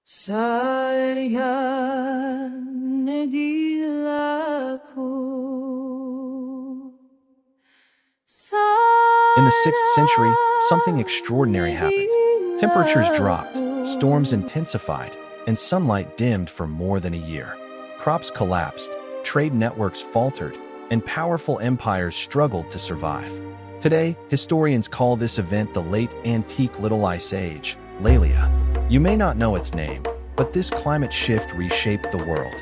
Saya ne dilaku. In the 6th century, something extraordinary happened. Temperatures dropped, storms intensified, and sunlight dimmed for more than a year. Crops collapsed, trade networks faltered, and powerful empires struggled to survive. Today, historians call this event the Late Antique Little Ice Age, LALIA. You may not know its name, but this climate shift reshaped the world.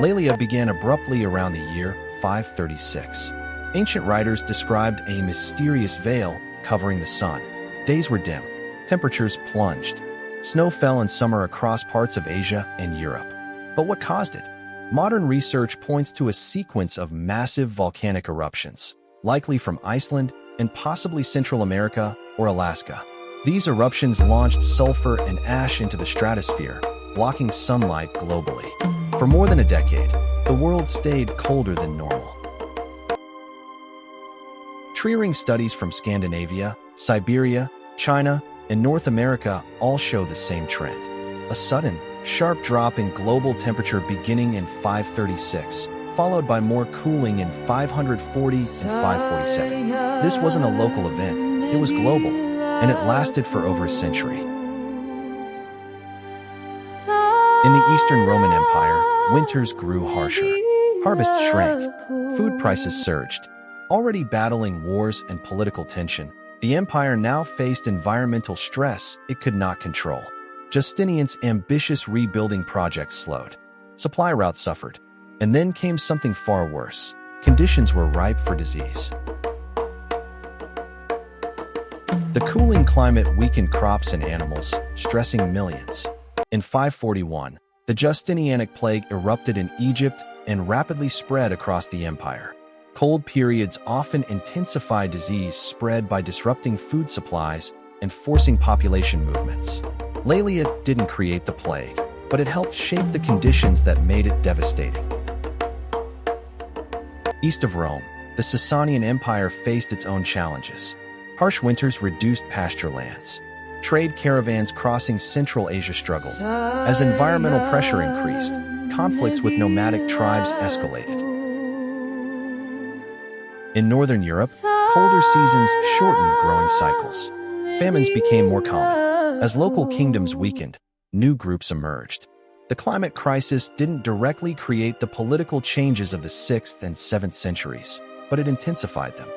LALIA began abruptly around the year 536. Ancient writers described a mysterious veil covering the sun. Days were dim, temperatures plunged. Snow fell in summer across parts of Asia and Europe. But what caused it? Modern research points to a sequence of massive volcanic eruptions, likely from Iceland and possibly Central America or Alaska. These eruptions launched sulfur and ash into the stratosphere, blocking sunlight globally. For more than a decade, the world stayed colder than normal. Tree-ring studies from Scandinavia, Siberia, China, and North America all show the same trend. A sudden, sharp drop in global temperature beginning in 536, followed by more cooling in 540 and 547. This wasn't a local event, it was global, and it lasted for over a century. In the Eastern Roman Empire, winters grew harsher. Harvests shrank, food prices surged. Already battling wars and political tension, the empire now faced environmental stress it could not control. Justinian's ambitious rebuilding project slowed. Supply routes suffered. And then came something far worse. Conditions were ripe for disease. The cooling climate weakened crops and animals, stressing millions. In 541, the Justinianic plague erupted in Egypt and rapidly spread across the empire. Cold periods often intensified disease spread by disrupting food supplies and forcing population movements. LALIA didn't create the plague, but it helped shape the conditions that made it devastating. East of Rome, the Sasanian Empire faced its own challenges. Harsh winters reduced pasture lands. Trade caravans crossing Central Asia struggled. As environmental pressure increased, conflicts with nomadic tribes escalated. In Northern Europe, colder seasons shortened growing cycles. Famines became more common. As local kingdoms weakened, new groups emerged. The climate crisis didn't directly create the political changes of the 6th and 7th centuries, but it intensified them.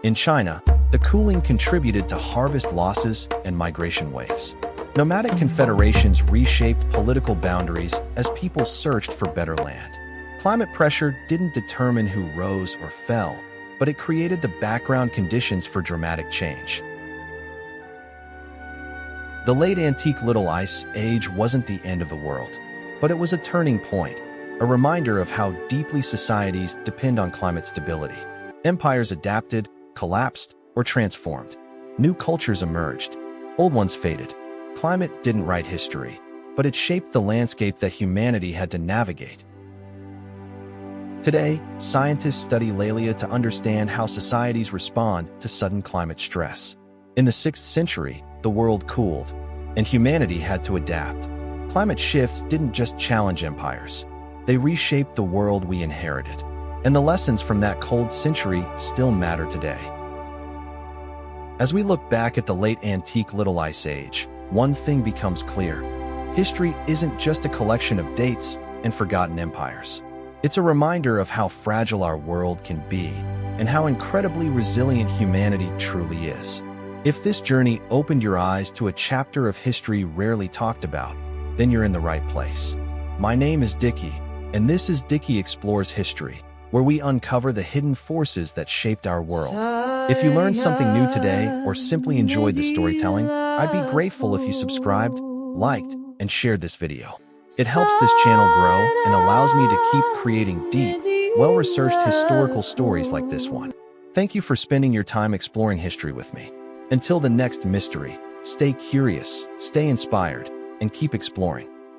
In China, the cooling contributed to harvest losses and migration waves. Nomadic confederations reshaped political boundaries as people searched for better land. Climate pressure didn't determine who rose or fell, but it created the background conditions for dramatic change. The Late Antique Little Ice Age wasn't the end of the world, but it was a turning point, a reminder of how deeply societies depend on climate stability. Empires adapted, collapsed, or transformed. New cultures emerged. Old ones faded. Climate didn't write history, but it shaped the landscape that humanity had to navigate. Today, scientists study LALIA to understand how societies respond to sudden climate stress. In the 6th century, the world cooled, and humanity had to adapt. Climate shifts didn't just challenge empires. They reshaped the world we inherited. And the lessons from that cold century still matter today. As we look back at the Late Antique Little Ice Age, one thing becomes clear. History isn't just a collection of dates and forgotten empires. It's a reminder of how fragile our world can be and how incredibly resilient humanity truly is. If this journey opened your eyes to a chapter of history rarely talked about, then you're in the right place. My name is Dicky, and this is Dicky Explores History, where we uncover the hidden forces that shaped our world. If you learned something new today or simply enjoyed the storytelling, I'd be grateful if you subscribed, liked, and shared this video. It helps this channel grow and allows me to keep creating deep, well-researched historical stories like this one. Thank you for spending your time exploring history with me. Until the next mystery, stay curious, stay inspired, and keep exploring.